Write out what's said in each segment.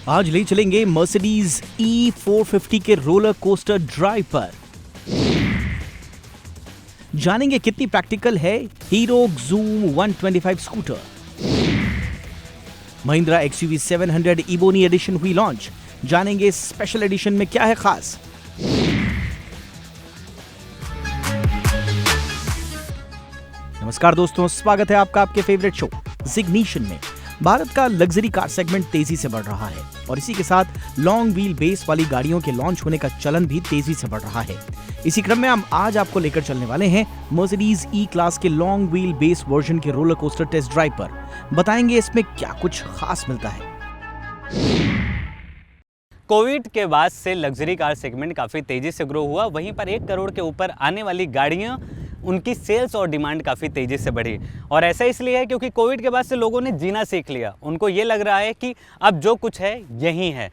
आज ले चलेंगे मर्सिडीज E450 के रोलर कोस्टर ड्राइव पर। जानेंगे कितनी प्रैक्टिकल है Hero Zoom 125 scooter. Mahindra XUV 700 Ebony edition हुई लॉन्च, जानेंगे स्पेशल एडिशन में क्या है खास। नमस्कार दोस्तों, स्वागत है आपका आपके फेवरेट शो जिग्निशन में। भारत का लग्जरी कार सेगमेंट तेजी से बढ़ रहा है और इसी के साथ लॉन्ग व्हील बेस वाली गाड़ियों के लॉन्च होने का चलन भी तेजी से बढ़ रहा है। इसी क्रम में हम आज आपको लेकर चलने वाले हैं मर्सिडीज ई क्लास के लॉन्ग व्हील बेस वर्जन के रोलर कोस्टर टेस्ट ड्राइव पर। बताएंगे इसमें क्या कुछ खास मिलता है। कोविड के बाद से लग्जरी कार सेगमेंट काफ़ी तेज़ी से ग्रो हुआ, वहीं पर 1 करोड़ के ऊपर आने वाली गाड़ियां, उनकी सेल्स और डिमांड काफ़ी तेज़ी से बढ़ी। और ऐसा इसलिए है क्योंकि कोविड के बाद से लोगों ने जीना सीख लिया। उनको ये लग रहा है कि अब जो कुछ है यही है।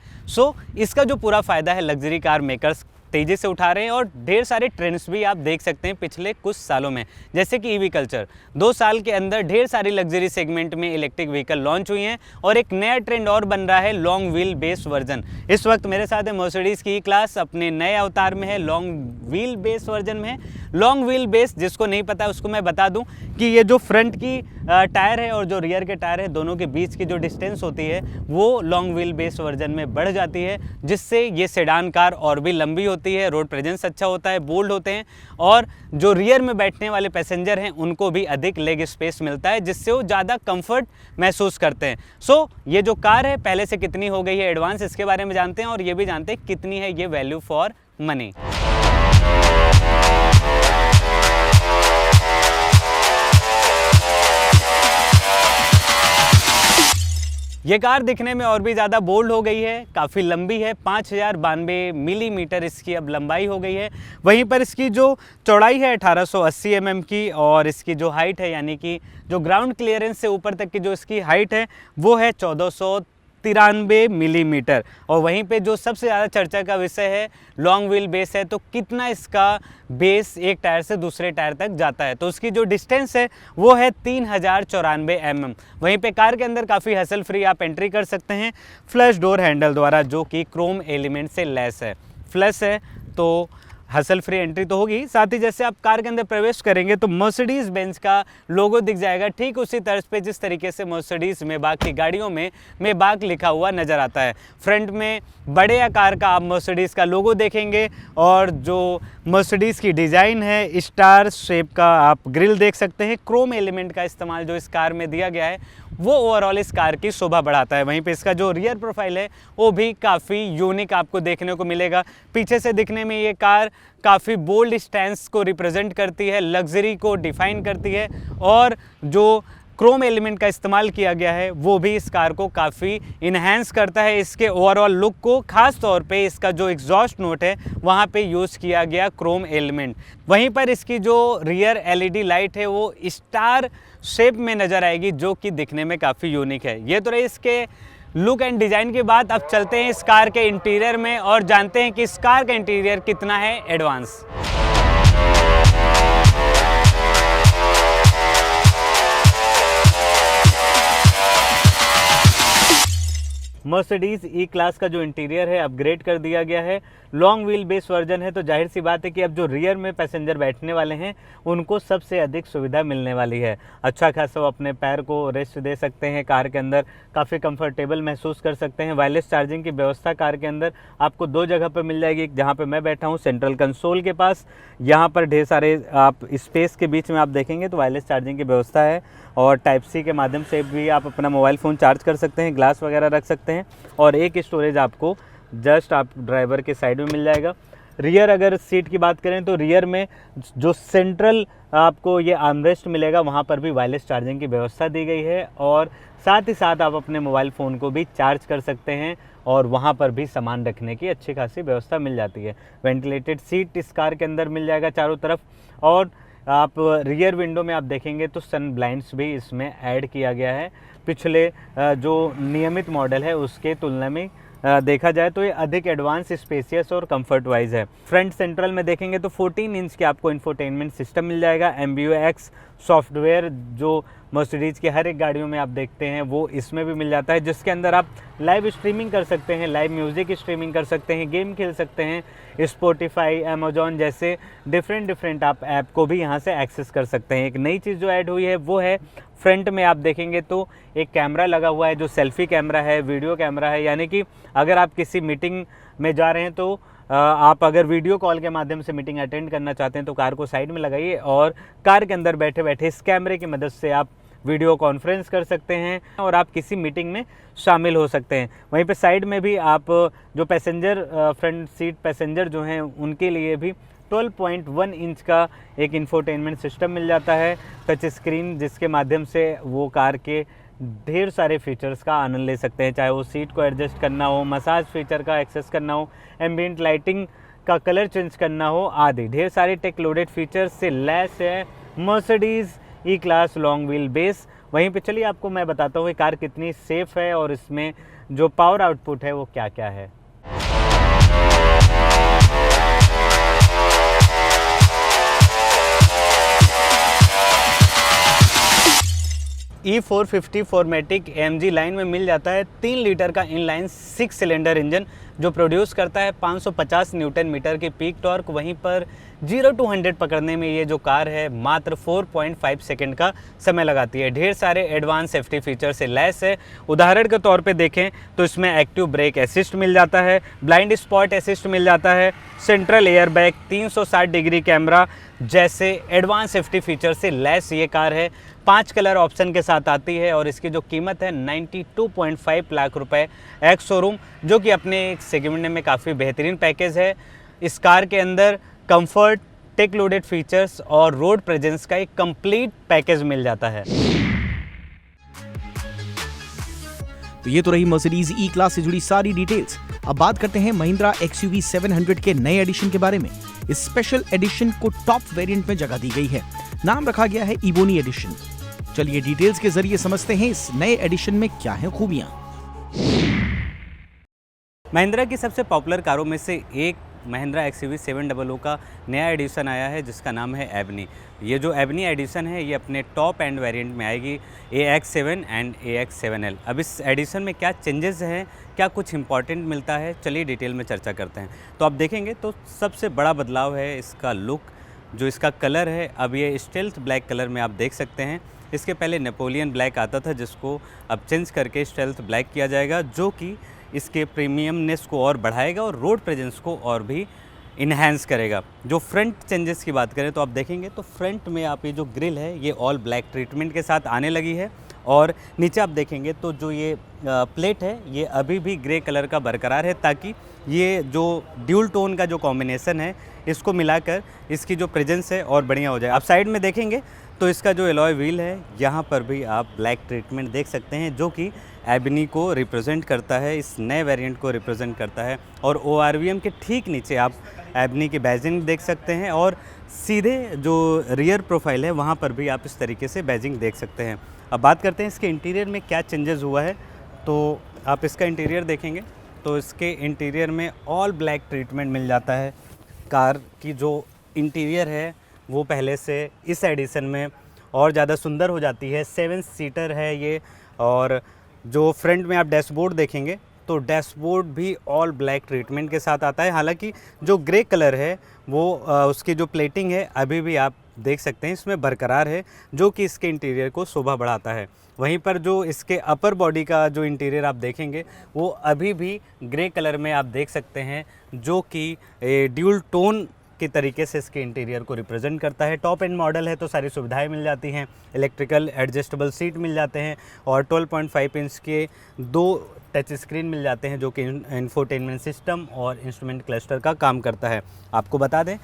इसका जो पूरा फ़ायदा है लग्जरी कार मेकर्स तेज़ी से उठा रहे हैं और ढेर सारे ट्रेंड्स भी आप देख सकते हैं पिछले कुछ सालों में, जैसे कि ईवी कल्चर। 2 साल के अंदर ढेर सारी लग्जरी सेगमेंट में इलेक्ट्रिक व्हीकल लॉन्च हुई हैं और एक नया ट्रेंड और बन रहा है लॉन्ग व्हील बेस वर्जन। इस वक्त मेरे साथ है मर्सिडीज़ की ई क्लास, अपने नए अवतार में है, लॉन्ग व्हील बेस वर्जन में है। लॉन्ग व्हील बेस, जिसको नहीं पता उसको मैं बता दूं कि ये जो फ्रंट की टायर है और जो रियर के टायर है, दोनों के बीच की जो डिस्टेंस होती है वो लॉन्ग व्हील बेस वर्जन में बढ़ जाती है, जिससे ये सेडान कार और भी लंबी होती है, रोड प्रेजेंस अच्छा होता है, बोल्ड होते हैं और जो रियर में बैठने वाले पैसेंजर हैं उनको भी अधिक लेग स्पेस मिलता है, जिससे वो ज़्यादा कंफर्ट महसूस करते हैं। ये जो कार है पहले से कितनी हो गई है एडवांस, इसके बारे में जानते हैं और ये भी जानते हैं कितनी है ये वैल्यू फॉर मनी। ये कार दिखने में और भी ज़्यादा बोल्ड हो गई है, काफ़ी लंबी है, 5092 मिलीमीटर इसकी अब लंबाई हो गई है। वहीं पर इसकी जो चौड़ाई है 1880 mm की और इसकी जो हाइट है, यानी कि जो ग्राउंड क्लियरेंस से ऊपर तक की जो इसकी हाइट है वो है 1493 मिलीमीटर। और वहीं पे जो सबसे ज़्यादा चर्चा का विषय है लॉन्ग व्हील बेस है, तो कितना इसका बेस एक टायर से दूसरे टायर तक जाता है, तो उसकी जो डिस्टेंस है वो है 3094 mm। वहीं पे कार के अंदर काफ़ी हसल फ्री आप एंट्री कर सकते हैं फ्लैश डोर हैंडल द्वारा, जो कि क्रोम एलिमेंट से लैस है। फ्लैश है तो हसल फ्री एंट्री तो होगी, साथ ही जैसे आप कार के अंदर प्रवेश करेंगे तो मर्सिडीज़ बेंज का लोगो दिख जाएगा, ठीक उसी तर्ज पे जिस तरीके से मर्सिडीज़ मेबाक की गाड़ियों में मेबाक लिखा हुआ नज़र आता है। फ्रंट में बड़े आकार का आप मर्सिडीज़ का लोगो देखेंगे और जो मर्सिडीज़ की डिज़ाइन है स्टार शेप का आप ग्रिल देख सकते हैं। क्रोम एलिमेंट का इस्तेमाल जो इस कार में दिया गया है वो ओवरऑल इस कार की शोभा बढ़ाता है। वहीं पे इसका जो रियर प्रोफाइल है वो भी काफ़ी यूनिक आपको देखने को मिलेगा। पीछे से दिखने में ये कार काफ़ी बोल्ड स्टैंस को रिप्रेजेंट करती है, लग्जरी को डिफाइन करती है और जो क्रोम एलिमेंट का इस्तेमाल किया गया है वो भी इस कार को काफ़ी इन्हेंस करता है इसके ओवरऑल लुक को। खास तौर पे इसका जो एग्जॉस्ट नोट है वहाँ पे यूज़ किया गया क्रोम एलिमेंट। वहीं पर इसकी जो रियर LED लाइट है वो स्टार शेप में नज़र आएगी, जो कि दिखने में काफ़ी यूनिक है। ये तो रही इसके लुक एंड डिज़ाइन की बात। अब चलते हैं इस कार के इंटीरियर में और जानते हैं कि इस कार का इंटीरियर कितना है एडवांस। मर्सिडीज़ ई क्लास का जो इंटीरियर है अपग्रेड कर दिया गया है। लॉन्ग व्हील बेस वर्जन है तो जाहिर सी बात है कि अब जो रियर में पैसेंजर बैठने वाले हैं उनको सबसे अधिक सुविधा मिलने वाली है। अच्छा खासा वो अपने पैर को रेस्ट दे सकते हैं, कार के अंदर काफ़ी कंफर्टेबल महसूस कर सकते हैं। वायरलेस चार्जिंग की व्यवस्था कार के अंदर आपको 2 जगह पर मिल जाएगी। जहाँ पर मैं बैठा हूँ सेंट्रल कंसोल के पास, यहाँ पर ढेर सारे आप स्पेस के बीच में आप देखेंगे तो वायरलेस चार्जिंग की व्यवस्था है और टाइप सी के माध्यम से भी आप अपना मोबाइल फ़ोन चार्ज कर सकते हैं, ग्लास वगैरह रख सकते हैं और एक स्टोरेज आपको जस्ट आप ड्राइवर के साइड में मिल जाएगा। रियर अगर सीट की बात करें तो रियर में जो सेंट्रल आपको ये आर्मरेस्ट मिलेगा वहाँ पर भी वायरलेस चार्जिंग की व्यवस्था दी गई है और साथ ही साथ आप अपने मोबाइल फ़ोन को भी चार्ज कर सकते हैं और वहाँ पर भी सामान रखने की अच्छी खासी व्यवस्था मिल जाती है। वेंटिलेटेड सीट इस कार के अंदर मिल जाएगा चारों तरफ और आप रियर विंडो में आप देखेंगे तो सन ब्लाइंड्स भी इसमें ऐड किया गया है। पिछले जो नियमित मॉडल है उसके तुलना में देखा जाए तो ये अधिक एडवांस, स्पेसियस और कंफर्ट वाइज है। फ्रंट सेंट्रल में देखेंगे तो 14 इंच के आपको इंफोटेनमेंट सिस्टम मिल जाएगा। MBUX सॉफ्टवेयर जो मर्सिडीज़ की हर एक गाड़ियों में आप देखते हैं वो इसमें भी मिल जाता है, जिसके अंदर आप लाइव स्ट्रीमिंग कर सकते हैं, लाइव म्यूज़िक स्ट्रीमिंग कर सकते हैं, गेम खेल सकते हैं, स्पॉटिफाई, अमेजॉन जैसे डिफरेंट आप ऐप को भी यहाँ से एक्सेस कर सकते हैं। एक नई चीज़ जो ऐड हुई है वो है फ्रंट में आप देखेंगे तो एक कैमरा लगा हुआ है जो सेल्फी कैमरा है, वीडियो कैमरा है, यानी कि अगर आप किसी मीटिंग में जा रहे हैं तो आप अगर वीडियो कॉल के माध्यम से मीटिंग अटेंड करना चाहते हैं तो कार को साइड में लगाइए और कार के अंदर बैठे बैठे इस कैमरे की मदद से आप वीडियो कॉन्फ्रेंस कर सकते हैं और आप किसी मीटिंग में शामिल हो सकते हैं। वहीं पे साइड में भी आप जो पैसेंजर फ्रंट सीट पैसेंजर जो हैं उनके लिए भी 12.1 इंच का एक इंफोटेनमेंट सिस्टम मिल जाता है, टच स्क्रीन, जिसके माध्यम से वो कार के ढेर सारे फीचर्स का आनंद ले सकते हैं, चाहे वो सीट को एडजस्ट करना हो, मसाज फीचर का एक्सेस करना हो, एम्बिएंट लाइटिंग का कलर चेंज करना हो आदि। ढेर सारे टेक लोडेड फीचर्स से लैस है मर्सिडीज़ ई क्लास लॉन्ग व्हील बेस। वहीं पे चलिए आपको मैं बताता हूँ ये कार कितनी सेफ़ है और इसमें जो पावर आउटपुट है वो क्या क्या है। E450 4MATIC AMG लाइन में मिल जाता है 3 लीटर का इनलाइन 6 सिलेंडर इंजन जो प्रोड्यूस करता है 550 न्यूटन मीटर की पीक टॉर्क। वहीं पर 0 to 100 पकड़ने में ये जो कार है मात्र 4.5 सेकंड का समय लगाती है। ढेर सारे एडवांस सेफ्टी फीचर से लैस है। उदाहरण के तौर पे देखें तो इसमें एक्टिव ब्रेक असिस्ट मिल जाता है, ब्लाइंड स्पॉट असिस्ट मिल जाता है, central air bag, 360 degree camera जैसे एडवांस सेफ्टी फीचर से लैस ये कार है। 5 कलर ऑप्शन के साथ आती है और इसकी जो कीमत है 92.5 लाख रुपए एक्स शोरूम, जो कि अपने एक सेगमेंट में काफ़ी बेहतरीन पैकेज है। इस कार के अंदर कंफर्ट, टेक लोडेड फीचर्स और रोड प्रेजेंस का एक कंप्लीट पैकेज मिल जाता है। तो ये तो रही मर्सिडीज ई क्लास से जुड़ी सारी डिटेल्स। अब बात करते हैं महिंद्रा XUV 700 के नए एडिशन के बारे में। इस स्पेशल एडिशन को टॉप वेरिएंट में जगह दी गई है। नाम रखा गया है इबोनी एडिशन। चलिए डिटेल्स के जरिए समझते हैं इस नए एडिशन में क्या है खूबियां। महिंद्रा की सबसे पॉपुलर कारों में से एक महिंद्रा XUV 700 का नया एडिशन आया है जिसका नाम है एबनी। ये जो एबनी एडिशन है ये अपने टॉप एंड वेरिएंट में आएगी AX7 एंड AX7L। अब इस एडिशन में क्या चेंजेस हैं, क्या कुछ इंपॉर्टेंट मिलता है, चलिए डिटेल में चर्चा करते हैं। तो आप देखेंगे तो सबसे बड़ा बदलाव है इसका लुक, जो इसका कलर है अब ये स्टेल्थ ब्लैक कलर में आप देख सकते हैं। इसके पहले नेपोलियन ब्लैक आता था जिसको अब चेंज करके स्टेल्थ ब्लैक किया जाएगा, जो कि इसके प्रीमियमनेस को और बढ़ाएगा और रोड प्रेजेंस को और भी इन्हेंस करेगा। जो फ्रंट चेंजेस की बात करें तो आप देखेंगे तो फ्रंट में आप ये जो ग्रिल है ये ऑल ब्लैक ट्रीटमेंट के साथ आने लगी है और नीचे आप देखेंगे तो जो ये प्लेट है ये अभी भी ग्रे कलर का बरकरार है, ताकि ये जो ड्यूल टोन का जो कॉम्बिनेशन है इसको मिलाकर इसकी जो प्रेजेंस है और बढ़िया हो जाए। आप साइड में देखेंगे तो इसका जो एलॉय व्हील है यहाँ पर भी आप ब्लैक ट्रीटमेंट देख सकते हैं, जो कि एबनी को रिप्रेजेंट करता है, इस नए वेरिएंट को रिप्रेजेंट करता है। और ORVM के ठीक नीचे आप एबनी की बैजिंग देख सकते हैं और सीधे जो रियर प्रोफाइल है वहाँ पर भी आप इस तरीके से बैजिंग देख सकते हैं। अब बात करते हैं इसके इंटीरियर में क्या चेंजेस हुआ है। तो आप इसका इंटीरियर देखेंगे तो इसके इंटीरियर में ऑल ब्लैक ट्रीटमेंट मिल जाता है। कार की जो इंटीरियर है वो पहले से इस एडिशन में और ज़्यादा सुंदर हो जाती है। 7 सीटर है ये। और जो फ्रंट में आप डैशबोर्ड देखेंगे तो डैशबोर्ड भी ऑल ब्लैक ट्रीटमेंट के साथ आता है। हालांकि जो ग्रे कलर है वो उसकी जो प्लेटिंग है अभी भी आप देख सकते हैं इसमें बरकरार है, जो कि इसके इंटीरियर को शोभा बढ़ाता है। वहीं पर जो इसके अपर बॉडी का जो इंटीरियर आप देखेंगे वो अभी भी ग्रे कलर में आप देख सकते हैं, जो कि ड्यूल टोन के तरीके से इसके इंटीरियर को रिप्रेजेंट करता है। टॉप एंड मॉडल है तो सारी सुविधाएं मिल जाती हैं, इलेक्ट्रिकल एडजस्टेबल सीट मिल जाते हैं और 12.5 इंच के 2 टच स्क्रीन मिल जाते हैं, जो कि इंफोटेनमेंट सिस्टम और इंस्ट्रूमेंट क्लस्टर का काम करता है। आपको बता दें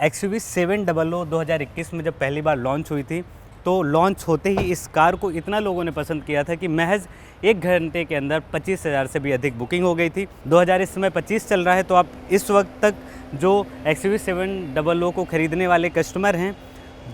XUV 700 2021 में जब पहली बार लॉन्च हुई थी तो लॉन्च होते ही इस कार को इतना लोगों ने पसंद किया था कि महज 1 घंटे के अंदर 25,000 से भी अधिक बुकिंग हो गई थी। 2025 चल रहा है तो आप इस वक्त तक जो XUV 700 को ख़रीदने वाले कस्टमर हैं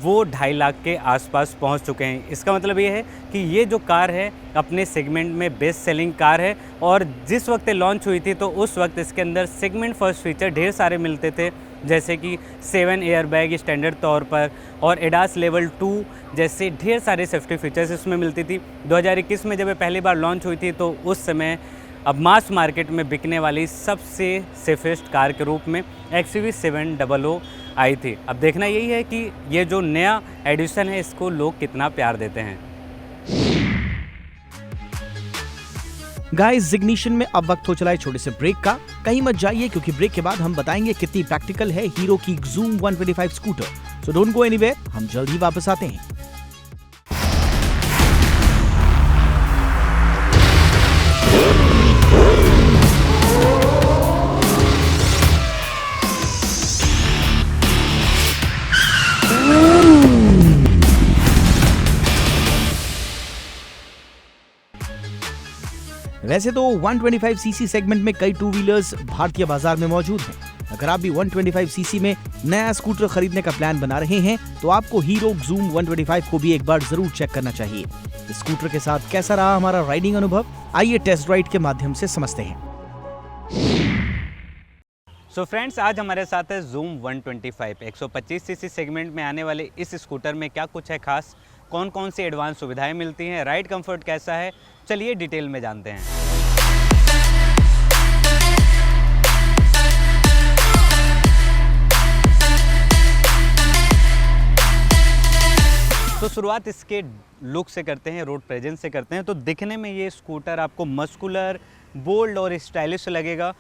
वो 2.5 लाख के आसपास पहुंच चुके हैं। इसका मतलब ये है कि ये जो कार है अपने सेगमेंट में बेस्ट सेलिंग कार है। और जिस वक्त लॉन्च हुई थी तो उस वक्त इसके अंदर सेगमेंट फर्स्ट फीचर ढेर सारे मिलते थे, जैसे कि 7 एयरबैग स्टैंडर्ड तौर पर और एडास लेवल 2 जैसे ढेर सारे सेफ्टी फीचर्स इसमें मिलती थी। 2021 में जब ये पहली बार लॉन्च हुई थी तो उस समय अब मास मार्केट में बिकने वाली सबसे सेफेस्ट कार के रूप में XUV700 आई थी। अब देखना यही है कि ये जो नया एडिशन है इसको लोग कितना प्यार देते हैं। गाइस, जिग्निशन में अब वक्त हो चला है छोटे से ब्रेक का। कहीं मत जाइए क्योंकि ब्रेक के बाद हम बताएंगे कितनी प्रैक्टिकल है हीरो की Xoom 125 scooter. So don't go anywhere, हम जल्द ही वापस आते हैं। वैसे तो 125 सीसी सेगमेंट में कई टू व्हीलर्स भारतीय बाजार में मौजूद हैं। अगर आप भी 125 सीसी में नया स्कूटर खरीदने का प्लान बना रहे हैं तो आपको हीरो Xoom 125 को भी एक बार जरूर चेक करना चाहिए। इस स्कूटर के साथ कैसा रहा हमारा राइडिंग अनुभव, आइए टेस्ट राइड के माध्यम से समझते हैं। सो फ्रेंड्स, आज हमारे साथ है Xoom 125। 125 सीसी सेगमेंट में आने वाले इस स्कूटर में क्या कुछ है खास, कौन कौन सी एडवांस सुविधाएं मिलती हैं, राइड कंफर्ट कैसा है, चलिए डिटेल में जानते हैं। तो शुरुआत इसके लुक से करते हैं, रोड प्रेजेंस से करते हैं। तो दिखने में ये स्कूटर आपको मस्कुलर, बोल्ड और स्टाइलिश लगेगा।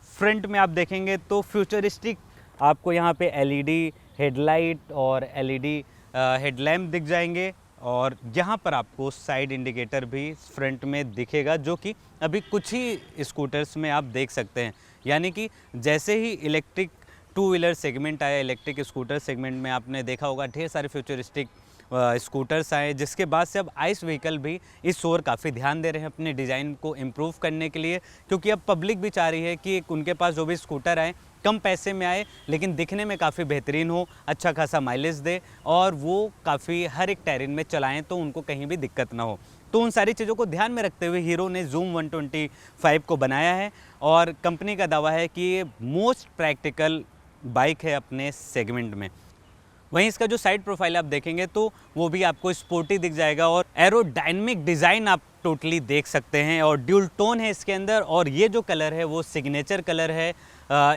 फ्रंट में आप देखेंगे तो फ्यूचरिस्टिक आपको यहाँ पे LED हेडलाइट और LED हेडलैम्प दिख जाएंगे और यहाँ पर आपको साइड इंडिकेटर भी फ्रंट में दिखेगा, जो कि अभी कुछ ही स्कूटर्स में आप देख सकते हैं। यानी कि जैसे ही इलेक्ट्रिक टू व्हीलर सेगमेंट आया, इलेक्ट्रिक स्कूटर सेगमेंट में आपने देखा होगा ढेर सारे फ्यूचरिस्टिक स्कूटर्स आए, जिसके बाद से अब आइस व्हीकल भी इस ओर काफ़ी ध्यान दे रहे हैं अपने डिज़ाइन को इम्प्रूव करने के लिए, क्योंकि अब पब्लिक भी चाह रही है कि उनके पास जो भी स्कूटर आए कम पैसे में आए लेकिन दिखने में काफ़ी बेहतरीन हो, अच्छा खासा माइलेज दे और वो काफ़ी हर एक टेरेन में चलाएं तो उनको कहीं भी दिक्कत ना हो। तो उन सारी चीज़ों को ध्यान में रखते हुए हीरो ने Xoom 125 को बनाया है और कंपनी का दावा है कि ये मोस्ट प्रैक्टिकल बाइक है अपने सेगमेंट में। वहीं इसका जो साइड प्रोफाइल आप देखेंगे तो वो भी आपको स्पोर्टी दिख जाएगा और एरोडायनेमिक डिज़ाइन आप टोटली देख सकते हैं और ड्यूल टोन है इसके अंदर। और ये जो कलर है वो सिग्नेचर कलर है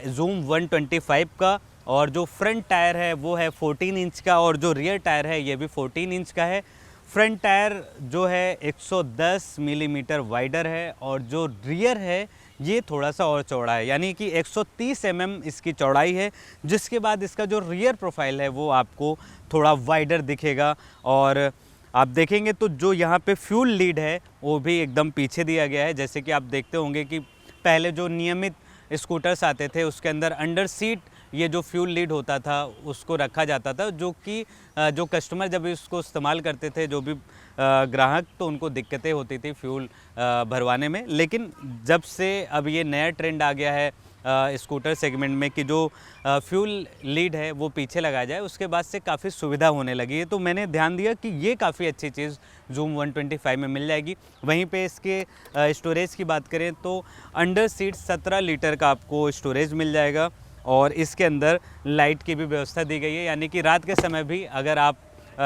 Xoom 125 का। और जो फ्रंट टायर है वो है 14 इंच का और जो रियर टायर है ये भी 14 इंच का है। फ्रंट टायर जो है 110 मिलीमीटर वाइडर है और जो रियर है ये थोड़ा सा और चौड़ा है, यानी कि 130 mm इसकी चौड़ाई है, जिसके बाद इसका जो रियर प्रोफाइल है वो आपको थोड़ा वाइडर दिखेगा। और आप देखेंगे तो जो यहाँ पे फ्यूल लीड है वो भी एकदम पीछे दिया गया है। जैसे कि आप देखते होंगे कि पहले जो नियमित स्कूटर्स आते थे उसके अंदर अंडर सीट ये जो फ्यूल लीड होता था उसको रखा जाता था, जो कि जो कस्टमर जब इसको इस्तेमाल करते थे, जो भी ग्राहक, तो उनको दिक्कतें होती थी फ्यूल भरवाने में। लेकिन जब से अब ये नया ट्रेंड आ गया है स्कूटर सेगमेंट में कि जो फ्यूल लीड है वो पीछे लगाया जाए, उसके बाद से काफ़ी सुविधा होने लगी है। तो मैंने ध्यान दिया कि ये काफ़ी अच्छी चीज़ Xoom 125 में मिल जाएगी। वहीं पे इसके स्टोरेज की बात करें तो अंडर सीट 17 लीटर का आपको स्टोरेज मिल जाएगा और इसके अंदर लाइट की भी व्यवस्था दी गई है, यानी कि रात के समय भी अगर आप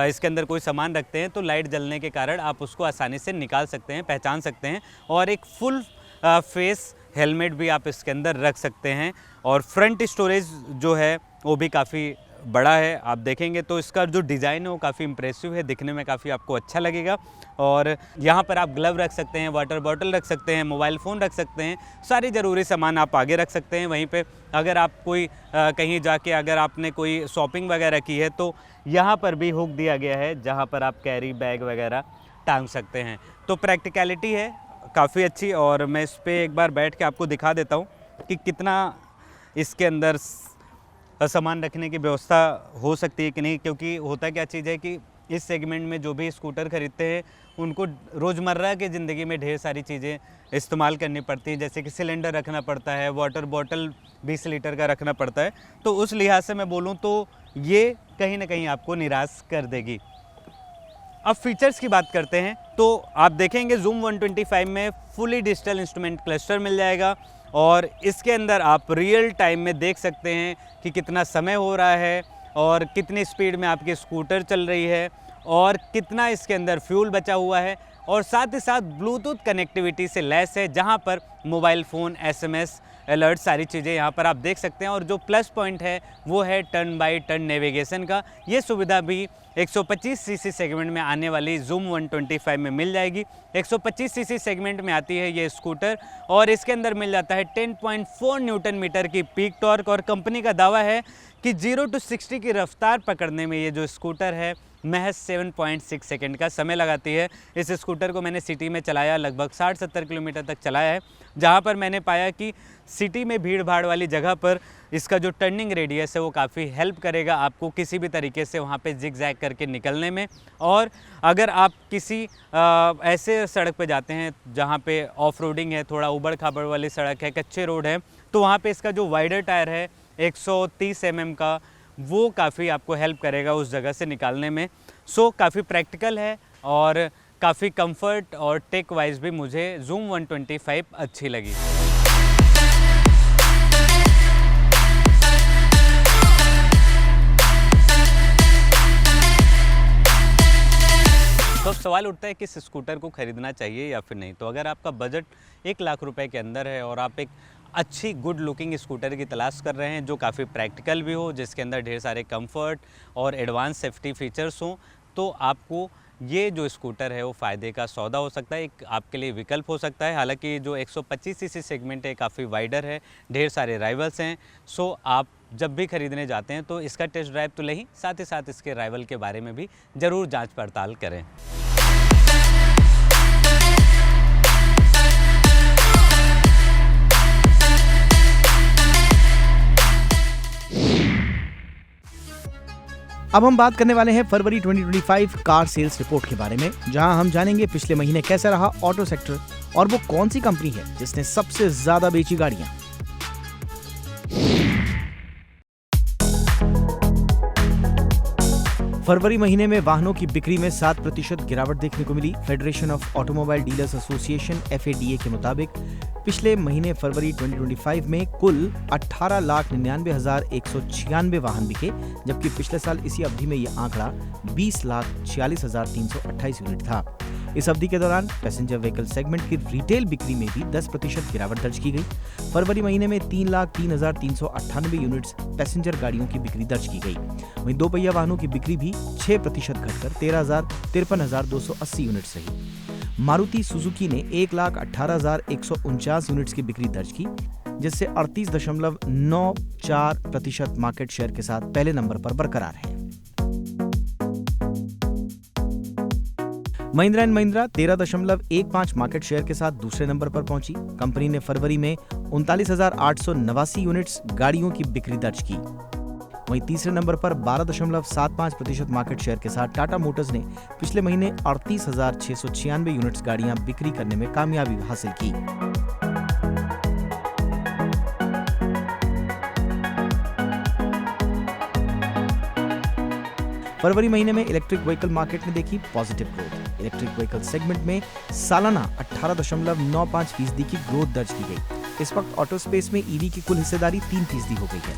इसके अंदर कोई सामान रखते हैं तो लाइट जलने के कारण आप उसको आसानी से निकाल सकते हैं, पहचान सकते हैं। और एक फुल फेस हेलमेट भी आप इसके अंदर रख सकते हैं। और फ्रंट स्टोरेज जो है वो भी काफ़ी बड़ा है। आप देखेंगे तो इसका जो डिज़ाइन है वो काफ़ी इम्प्रेसिव है, दिखने में काफ़ी आपको अच्छा लगेगा। और यहाँ पर आप ग्लव रख सकते हैं, वाटर बॉटल रख सकते हैं, मोबाइल फ़ोन रख सकते हैं, सारी ज़रूरी सामान आप आगे रख सकते हैं। वहीं पे अगर आप कोई कहीं जाके अगर आपने कोई शॉपिंग वगैरह की है तो यहाँ पर भी हुक दिया गया है जहाँ पर आप कैरी बैग वगैरह टांग सकते हैं। तो प्रैक्टिकलिटी है काफ़ी अच्छी और मैं इस पर एक बार बैठ के आपको दिखा देता हूँ कि कितना इसके अंदर सामान रखने की व्यवस्था हो सकती है कि नहीं। क्योंकि होता क्या चीज़ है कि इस सेगमेंट में जो भी स्कूटर खरीदते हैं उनको रोज़मर्रा की ज़िंदगी में ढेर सारी चीज़ें इस्तेमाल करनी पड़ती हैं, जैसे कि सिलेंडर रखना पड़ता है, वाटर बॉटल 20 लीटर का रखना पड़ता है। तो उस लिहाज से मैं बोलूँ तो ये कहीं ना कहीं आपको निराश कर देगी। अब फीचर्स की बात करते हैं तो आप देखेंगे Xoom 125 में फुली डिजिटल इंस्ट्रूमेंट क्लस्टर मिल जाएगा और इसके अंदर आप रियल टाइम में देख सकते हैं कि कितना समय हो रहा है और कितनी स्पीड में आपकी स्कूटर चल रही है और कितना इसके अंदर फ्यूल बचा हुआ है, और साथ ही साथ ब्लूटूथ कनेक्टिविटी से लैस है, जहां पर मोबाइल फ़ोन, SMS, अलर्ट सारी चीज़ें यहाँ पर आप देख सकते हैं। और जो प्लस पॉइंट है वो है टर्न बाय टर्न नेविगेशन का। ये सुविधा भी 125 सीसी सेगमेंट में आने वाली Xoom 125 में मिल जाएगी। 125 सीसी सेगमेंट में आती है ये स्कूटर और इसके अंदर मिल जाता है 10.4 न्यूटन मीटर की पीक टॉर्क। और कंपनी का दावा है कि 0 to 60 की रफ्तार पकड़ने में ये जो स्कूटर है महज 7.6 सेकंड का समय लगाती है। इस स्कूटर को मैंने सिटी में चलाया, लगभग 60-70 किलोमीटर तक चलाया है, जहां पर मैंने पाया कि सिटी में भीड़ भाड़ वाली जगह पर इसका जो टर्निंग रेडियस है वो काफ़ी हेल्प करेगा आपको किसी भी तरीके से वहाँ पे जिग-जैग करके निकलने में। और अगर आप किसी ऐसे सड़क पे जाते हैं जहाँ पे ऑफ रोडिंग है, थोड़ा उबड़ खाबड़ वाली सड़क है, कच्चे रोड है, तो वहाँ पे इसका जो वाइडर टायर है 130 mm का, वो काफ़ी आपको हेल्प करेगा उस जगह से निकालने में। सो काफ़ी प्रैक्टिकल है और काफ़ी कंफर्ट और टेक वाइज भी मुझे Xoom 125 अच्छी लगी। तो अब सवाल उठता है कि इस स्कूटर को ख़रीदना चाहिए या फिर नहीं। तो अगर आपका बजट 1 लाख रुपए के अंदर है और आप एक अच्छी गुड लुकिंग स्कूटर की तलाश कर रहे हैं जो काफ़ी प्रैक्टिकल भी हो, जिसके अंदर ढेर सारे कंफर्ट और एडवांस सेफ्टी फीचर्स हों, तो आपको ये जो स्कूटर है वो फ़ायदे का सौदा हो सकता है, एक आपके लिए विकल्प हो सकता है। हालांकि जो 125 सीसी सेगमेंट है काफ़ी वाइडर है, ढेर सारे राइवल्स हैं। सो आप जब भी खरीदने जाते हैं तो इसका टेस्ट ड्राइव तो लें, साथ ही साथ इसके राइवल के बारे में भी ज़रूर जांच पड़ताल करें। अब हम बात करने वाले हैं फरवरी 2025 कार सेल्स रिपोर्ट के बारे में, जहां हम जानेंगे पिछले महीने कैसा रहा ऑटो सेक्टर और वो कौन सी कंपनी है जिसने सबसे ज्यादा बेची गाड़ियां। फरवरी महीने में वाहनों की बिक्री में 7% गिरावट देखने को मिली। Federation of automobile dealers association FADA के मुताबिक पिछले महीने फरवरी 2025 में कुल 18,99,196 वाहन बिके, जबकि पिछले साल इसी अवधि में यह आंकड़ा 20,46,328 यूनिट था। इस अवधि के दौरान पैसेंजर व्हीकल सेगमेंट की रिटेल बिक्री में भी 10% गिरावट दर्ज की गई। फरवरी महीने में 3,03,398 यूनिट्स पैसेंजर गाड़ियों की बिक्री दर्ज की गई। वहीं दो पहिया वाहनों की बिक्री भी 6% घटकर 53,280 यूनिट्स रही। मारुति सुजुकी ने 1,18,149 यूनिट्स की बिक्री दर्ज की, जिससे 38.94% मार्केट शेयर के साथ पहले नंबर पर बरकरार है। Mahindra and Mahindra 13.15 market share के साथ दूसरे नंबर पर पहुंची। कंपनी ने फरवरी में 39,889 यूनिट्स गाड़ियों की बिक्री दर्ज की। वहीं तीसरे नंबर पर 12.75% मार्केट शेयर के साथ टाटा मोटर्स ने पिछले महीने 38,696 यूनिट्स गाड़ियां बिक्री करने में कामयाबी हासिल की। फरवरी महीने में इलेक्ट्रिक व्हीकल मार्केट ने देखी positive growth. Electric vehicle segment में सालाना 18.95% की ग्रोथ दर्ज की गई। इस वक्त ऑटो स्पेस में ईवी की कुल हिस्सेदारी 3% हो गई है।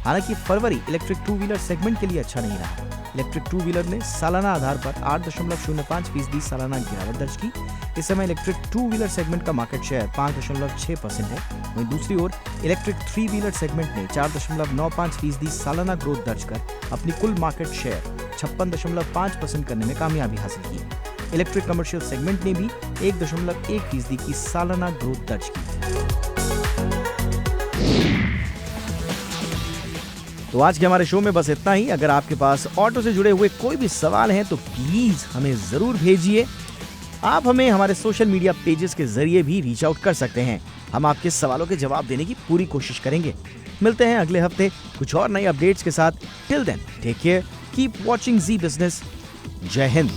हालांकि फरवरी इलेक्ट्रिक टू व्हीलर सेगमेंट के लिए अच्छा नहीं रहा। इलेक्ट्रिक टू व्हीलर ने सालाना आधार पर 8.05% सालाना गिरावट दर्ज की। इस समय इलेक्ट्रिक टू व्हीलर सेगमेंट का मार्केट शेयर 5.6% है। वहीं दूसरी ओर इलेक्ट्रिक थ्री व्हीलर सेगमेंट ने 4.95% सालाना ग्रोथ दर्ज कर अपनी कुल मार्केट शेयर 56.5% करने में कामयाबी हासिल की। इलेक्ट्रिक कमर्शियल सेगमेंट ने भी 1.1% की सालाना ग्रोथ दर्ज की। तो आज के हमारे शो में बस इतना ही। अगर आपके पास ऑटो से जुड़े हुए कोई भी सवाल हैं तो प्लीज हमें जरूर भेजिए। आप हमें हमारे सोशल मीडिया पेजेस के जरिए भी रीच आउट कर सकते हैं। हम आपके सवालों के जवाब देने की पूरी कोशिश करेंगे। मिलते हैं अगले हफ्ते कुछ और नई अपडेट्स के साथ। Till then take care, keep watching Zee Business. जय हिंद।